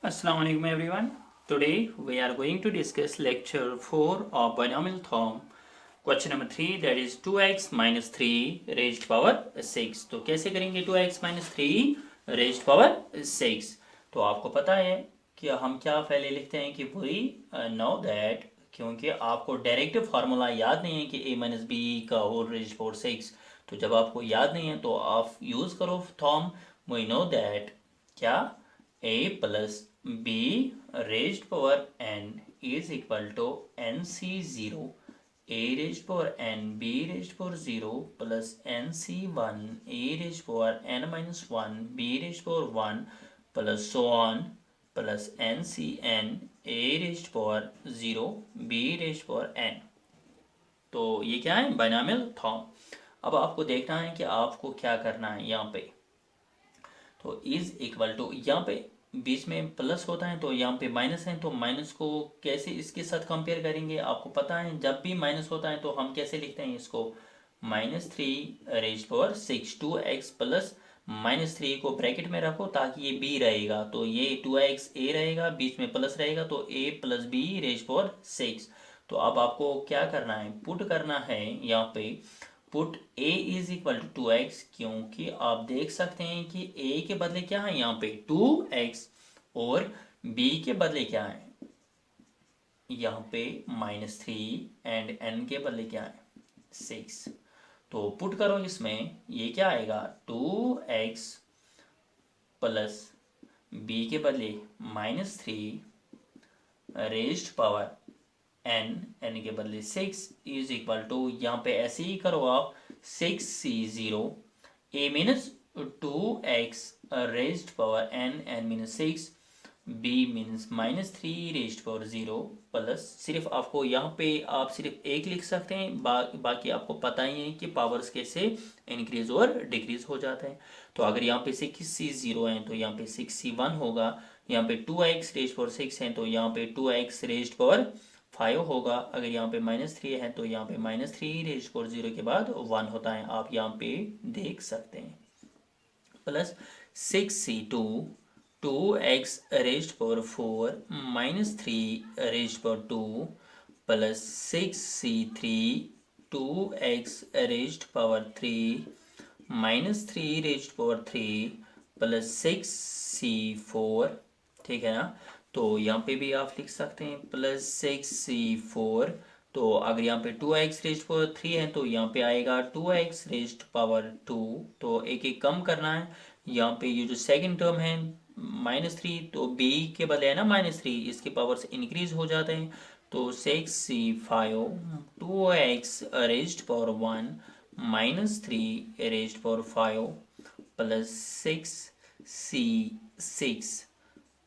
Assalamu alaikum everyone. Today we are going to discuss lecture 4 of binomial theorem. Question number 3, that is 2x minus 3 raised power 6. तो कैसे करेंगे 2x minus 3 raised power 6? तो आपको पता है कि हम क्या पहले लिखते हैं कि we know that, क्योंकि आपको डायरेक्ट फार्मूला याद नहीं है कि a minus b का होल रेज्ड पावर 6, तो जब आपको याद नहीं है तो आप यूज़ करो थॉर्म we know that क्या a plus b raised power n is equal to nc0 a raised power n b raised power 0 plus nc1 a raised power n minus 1 b raised power 1 plus so on plus ncn a raised power 0 b raised power n. तो ये क्या है, binomial theorem. अब आपको देखना है कि आपको क्या करना है. यहाँ पे तो इज इक्वल टू, यहाँ पे बीच में प्लस होता है तो यहाँ पे माइनस है, तो माइनस को कैसे इसके साथ कंपेयर करेंगे. आपको पता है जब भी माइनस होता है तो हम कैसे लिखते हैं इसको, -3 रेज पावर 6 2x प्लस -3 को ब्रैकेट में रखो ताकि ये b रहेगा, तो ये 2x a रहेगा, बीच में प्लस रहेगा तो a plus b raise power 6. तो अब आपको क्या करना है, पुट करना है यहाँ पे, put a is equal to 2x, क्योंकि आप देख सकते हैं कि a के बदले क्या है यहाँ पे 2x और b के बदले क्या है यहाँ पे -3 एंड n के बदले क्या है 6. तो पुट करो इसमें, ये क्या आएगा 2x प्लस b के बदले -3 रेज्ड पावर n के बदले 6 इज इक्वल टू, यहाँ पे ऐसे ही करो आप 6c0 a मीनस 2x raised power n मीनस 6 b मीनस -3 raised power 0 plus, सिर्फ आपको यहाँ पे आप सिर्फ एक लिख सकते हैं, बाकी आपको पता ही है कि पावर्स कैसे इंक्रीज और डिक्रीज हो जाते हैं. तो अगर यहाँ पे 6c0 है तो यहाँ पे 6c1 होगा, यहाँ पे 2x रेज्ड पावर 6 है तो यहाँ पे 2x रेज्ड पावर 5 होगा, अगर यहाँ पे -3 है तो यहाँ पे -3 रेज्ड पावर 0 के बाद 1 होता है, आप यहाँ पे देख सकते हैं. Plus 6c2 2x raised power 4 -3 raised power 2 plus 6c3 2x raised power 3 -3 raised power 3 plus 6c4. ठीक है ना. तो यहाँ पे भी आप लिख सकते हैं प्लस 6c4. तो अगर यहाँ पे 2x रेज्ड पावर 3 है तो यहाँ पे आएगा 2x रेज्ड पावर 2. तो एक एक कम करना है. यहाँ पे ये जो सेकंड टर्म है -3, तो b के बदले है ना -3, इसके पावर्स इंक्रीज हो जाते हैं, तो 6c5 2x raised power 1 -3 raised power 5 plus 6c6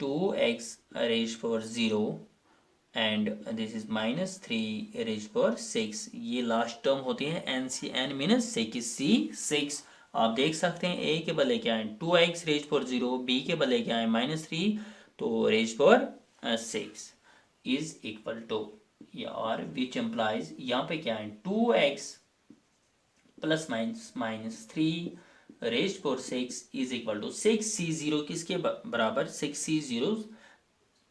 2x raised power 0 and this is -3 raised power 6. ये लास्ट टर्म होती है NCN मीनस 6c6. आप देख सकते हैं a के बदले क्या है 2x रेज्ड पावर 0, b के बदले क्या है -3, तो raised power 6 is equal to, और विच एम्प्लाइज यहाँ पे क्या है 2x plus -3 raised power 6 is equal to 6c0 किसके बराबर 6c0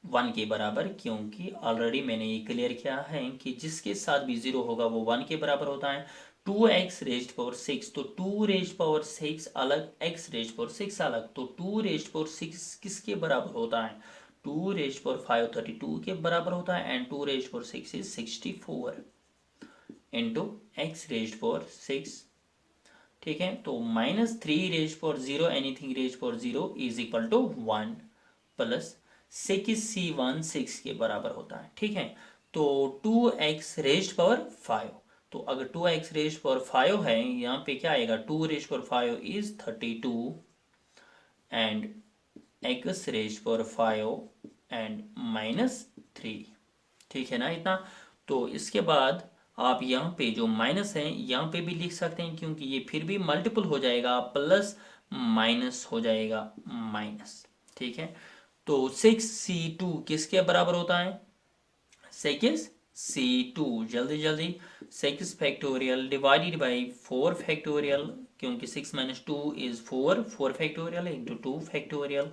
1 के बराबर, क्योंकि ऑलरेडी मैंने ये क्लियर किया है कि जिसके साथ भी 0 होगा वो 1 के बराबर होता है. 2x रेज्ड पावर 6, तो 2 रेज्ड पावर 6 अलग, x रेज्ड पावर 6 अलग, तो 2 रेज्ड पावर 6 किसके बराबर होता है 2 रेज्ड पावर 5 32 के बराबर होता है, and 2 raised power 6 is 64 into x raised power 6. ठीक है. तो -3 raise power 0 anything raise power 0 is equal to 1 plus 6c1 6 के बराबर होता है. ठीक है. तो 2x रेज्ड पावर 5, तो अगर 2x रेज्ड पावर 5 है, यहाँ पे क्या आएगा 2 raised power 5 is 32 and x raised power 5 and -3. ठीक है ना इतना. तो इसके बाद आप यहाँ पे जो माइनस है यहाँ पे भी लिख सकते हैं, क्योंकि ये फिर भी मल्टीपल हो जाएगा, प्लस माइनस हो जाएगा माइनस. ठीक है. तो 6c2 किसके बराबर होता है 6c2, जल्दी जल्दी 6 फैक्टोरियल डिवाइडेड बाई 4 फैक्टोरियल, क्योंकि 6 - 2 इज 4 फैक्टोरियल इंटू 2 फैक्टोरियल,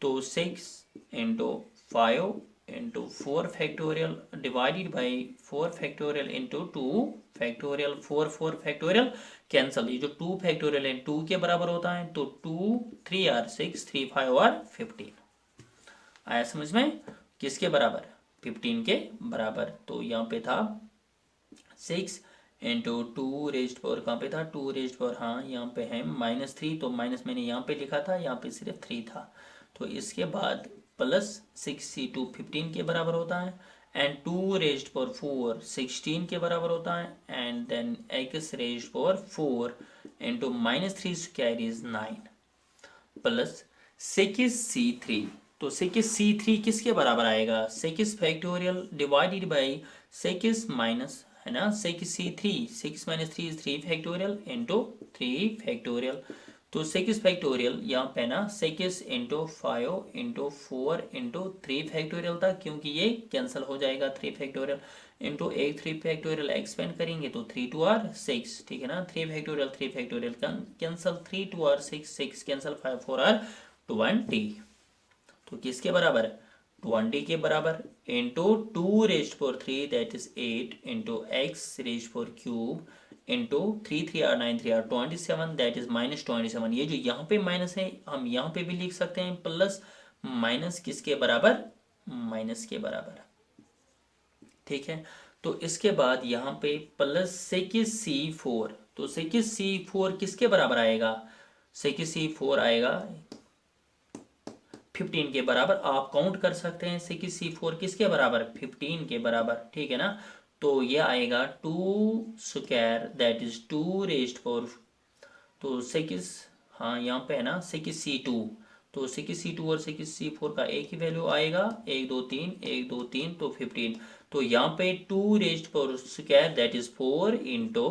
तो 6 into 5 into 4 factorial divided by 4 factorial into 2 factorial 4 factorial cancel. ये जो 2 फैक्टोरियल है 2 के बराबर होता है, तो 2 3 आर 6, 3 5 आर 15। आया समझ में? किसके बराबर? 15 के बराबर। तो यहाँ पे था 6 इंटू 2 रेज्ड पावर, कहाँ पे था 2 रेज्ड पावर, हाँ यहाँ पे है -3, तो माइनस मैंने यहाँ पे लिखा था, यहाँ पे सिर्फ 3 था। तो इसके बाद प्लस 6c2 15 के बराबर होता है, एंड 2 रेज्ड पावर 4 16 के बराबर होता है, and then x raised power 4 into -3 square is 9 plus 6c3। तो 6c3 किसके बराबर आएगा? 6 फैक्टोरियल डिवाइडेड बाई 6 माइनस, है ना, 6c3, 6 minus 3 is 3 factorial into 3 factorial. तो 6 फैक्टोरियल यहाँ पे ना 6 इंटू 5 इंटू 4 इंटू 3 फैक्टोरियल था, क्योंकि ये कैंसिल हो जाएगा 3 फैक्टोरियल इंटू एक 3 फैक्टोरियल एक्सपेंड करेंगे तो 3 2 आर 6, ठीक है ना, 3 factorial cancel, 3 2 are 6, 6 cancel, 5 4 are 20। तो किसके बराबर? 20 के बराबर into 2 raised power 3 that is 8 into x raised power cube into 3 3 are 9 3 are 27 that is -27। ये जो यहाँ पे माइनस है हम यहाँ पे भी लिख सकते हैं प्लस, माइनस किसके बराबर? माइनस के बराबर, ठीक है। तो इसके बाद यहाँ पे प्लस 6c4, तो 6c4 किसके बराबर आएगा? 6c4 आएगा 15 के बराबर। आप काउंट कर सकते हैं 6c4 किसके बराबर? 15 के बराबर, ठीक है ना। तो ये आएगा 2 square that is 2 raised power, तो 6, हाँ यहाँ पे है ना 6c2, तो 6c2 और 6c4 का एक ही वैल्यू आएगा, 1 2 3 1 2 3, तो 15। तो यहाँ पे 2 raised power square that is 4 into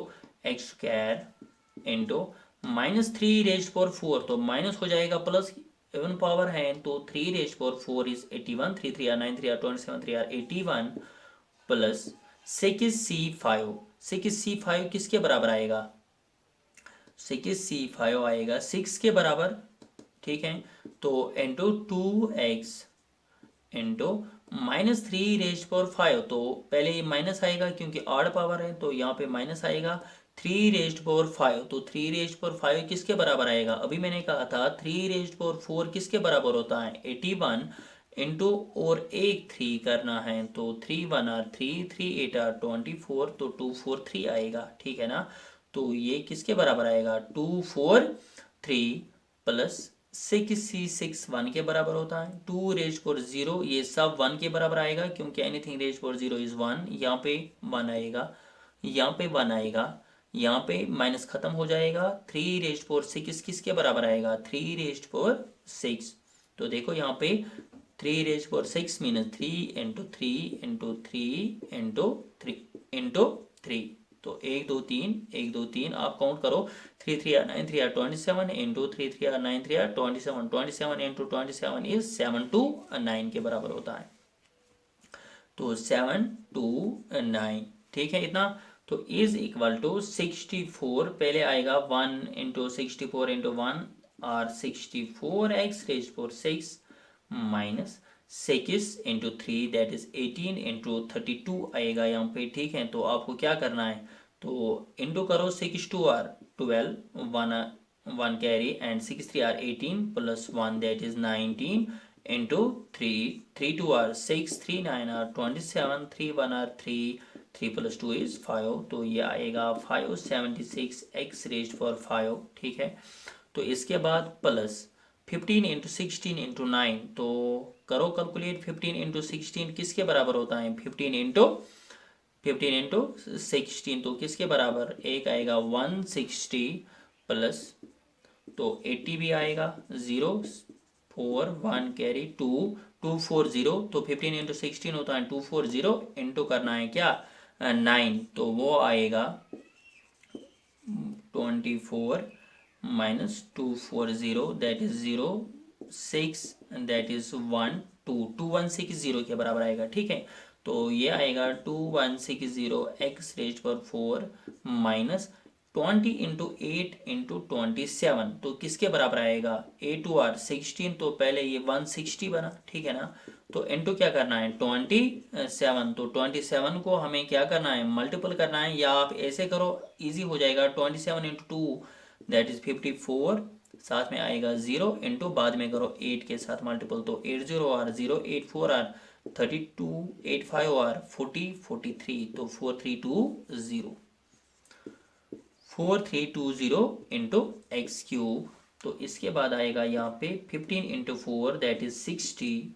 x square into -3 raised power 4, तो माइनस हो जाएगा प्लस, इवन पावर है तो 3 raised power 4 is 81, 3 3 are 9 3 are 27 3 are 81 plus 6c5, 6c5 किसके बराबर आएगा? 6c5 आएगा 6 के बराबर, ठीक है। तो into 2x into -3 raised power 5, तो पहले ये माइनस आएगा क्योंकि ऑड पावर है, तो यहाँ पे माइनस आएगा 3 रेज्ड पावर 5, तो 3 रेज्ड पावर 5 किसके बराबर आएगा? अभी मैंने कहा था 3 रेज्ड पावर 4 किसके बराबर होता है? 81 इंटू और एक 3 करना है, तो 3 1 आर 3 3 8 आर 24, तो 2 4 3 आएगा, ठीक है ना। तो ये किसके बराबर आएगा? 2 4 3 प्लस 6c6 1 के बराबर होता है, 2 रेज पावर 0, ये सब 1 के बराबर आएगा क्योंकि एनीथिंग रेज पावर 0 इज 1, यहाँ पे 1 आएगा, यहाँ पे 1 आएगा, यहाँ पे माइनस खत्म हो जाएगा। 3 रेज पावर 6 किसके बराबर आएगा? 3 रेज पावर 6। तो देखो यहाँ पे 3 raise power 6 minus 3 into 3 into 3 into 3 into 3, तो 1 2 3 1 2 3 आप काउंट करो, 3 3 are 9 3 are 27 into 3 3 are 9 3 are 27, 27 into 27 is 7 2 9 के बराबर होता है, तो 7 2 9, ठीक है इतना। तो इज इक्वल टू 64, पहले आएगा 1 इंटू 64 इंटू 1 और 64x raise power 6 minus 6 into 3 that is 18 into 32 आएगा यहाँ पे, ठीक है। तो आपको क्या करना है, तो इंटू करो 6 2 are 12 1 carry and 6 3 are 18 plus 1 that is 19 into 3 3 2 are 6 3 9 are 27 3 1 are 3 3 plus 2 is 5, तो ये आएगा 576 एक्स रेज्ड पावर 5, ठीक है। तो इसके बाद प्लस 15 इंटू 16 इंटू 9, तो करो कैलकुलेट, 15 इंटू 16 किसके बराबर होता है? 15 इंटू 16, तो किसके बराबर? एक आएगा 160 प्लस, तो 80 भी आएगा, 0 4 1 कैरी 2 240, तो 15 इंटू 16 होता है 240 इंटू करना है क्या 9, तो वो आएगा 24 minus 240 that is 0 6 that is 1 2 2160 के बराबर आएगा, ठीक है। तो ये आएगा 2160 x रेज पर 4 माइनस 20 इंटू 8 इंटू 27 तो किसके बराबर आएगा, 8 2 16, तो पहले ये 160 बना, ठीक है ना। तो इंटू क्या करना है 27, तो 27 को हमें क्या करना है मल्टीपल करना है, या आप ऐसे करो इजी हो जाएगा 27 इंटू 2 दैट इज 54, साथ में आएगा 0 इंटू बाद में करो 8 के साथ मल्टीपल, तो 8 0 आर 0 8 4 आर 32 8 5 आर 40 43, तो 4320 4320 इंटू एक्स क्यूब। तो इसके बाद आएगा यहाँ पे 15 इंटू 4 दैट इज 60,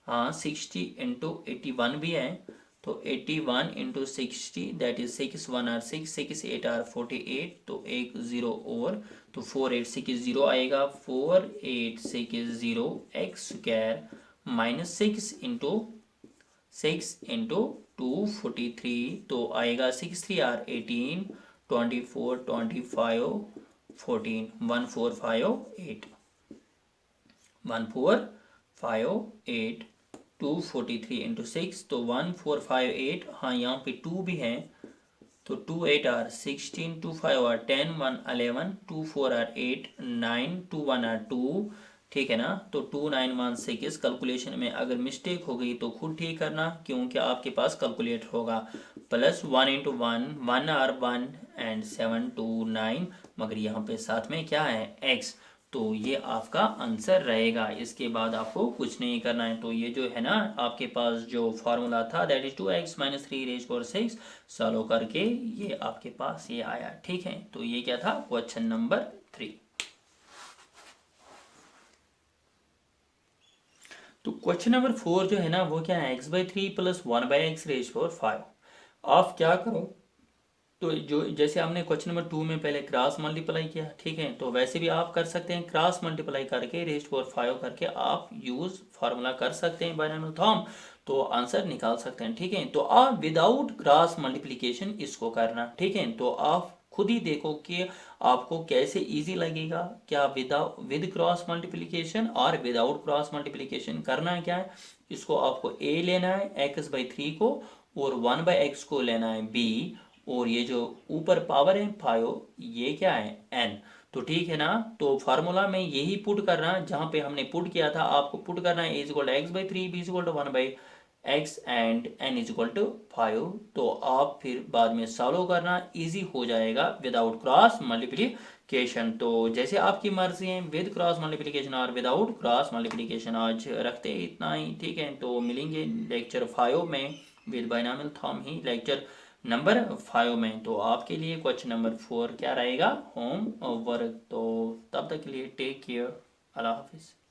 हाँ 60 इंटू 81 भी है, तो 81 into 60 that is 6 1 are 6 6 8 are 48, तो एक 0 और, तो 4860 आएगा, 4860 एक्स स्क्वायर माइनस 6 इंटू 243, तो आएगा 6 3 आर 18 24 25 14 1458 1458 243 इंटू 6, तो 1458, हाँ यहाँ पे 2 भी है, तो 2 8 आर 16 2 5 आर 10 1 11 2 4 आर 8 9 2 1 आर 2, ठीक है ना। तो 2916, कैलकुलेशन में अगर मिस्टेक हो गई तो खुद ठीक करना क्योंकि आपके पास कैलकुलेटर होगा, प्लस 1 इंटू 1 1 आर 1 एंड 7 2 9, मगर यहाँ पे साथ में क्या है x, तो ये आपका आंसर रहेगा। इसके बाद आपको कुछ नहीं करना है, तो ये जो है ना आपके पास जो फार्मूला था that is 2x minus 3 raise power 6 solve करके ये आपके पास ये आया, ठीक है। तो ये क्या था क्वेश्चन नंबर 3। तो क्वेश्चन नंबर 4 जो है ना वो क्या है, x/3 plus 1/x raise power 5। आप क्या करो, तो जो जैसे हमने क्वेश्चन नंबर 2 में पहले क्रॉस मल्टीप्लाई किया, ठीक है, तो वैसे भी आप कर सकते हैं, क्रॉस मल्टीप्लाई करके रेज पावर 5 करके आप यूज फार्मूला कर सकते हैं बायनॉमियल थॉर्म, तो आंसर निकाल सकते हैं, ठीक है। तो आप विदाउट क्रॉस मल्टीप्लिकेशन इसको करना, ठीक है। तो आप खुद ही देखो कि आपको कैसे इजी लगेगा, क्या विद क्रॉस मल्टीप्लिकेशन और विदाउट क्रॉस मल्टीप्लिकेशन करना है, क्या है इसको आपको a लेना है x/3 को, और 1/x को लेना है b, और ये जो ऊपर पावर है 5 ये क्या है n, तो ठीक है ना। तो फार्मूला में यही पुट करना जहां पे हमने पुट किया था, आपको पुट करना है a is equal to x/3 b is equal to 1/x and n is equal to 5, तो आप फिर बाद में सॉल्व करना इजी हो जाएगा विदाउट क्रॉस मल्टीप्लिकेशन। तो जैसे आपकी मर्जी है विद क्रॉस मल्टीप्लिकेशन और विदाउट क्रॉस मल्टीप्लिकेशन, आज रखते हैं इतना ही, ठीक है। तो मिलेंगे लेक्चर 5 में with binomial theorem he lecture number 5 में। तो आपके लिए क्वेश्चन नंबर 4 क्या रहेगा, होम वर्क। तो तब तक के लिए टेक केयर, अल्लाह हाफिज़।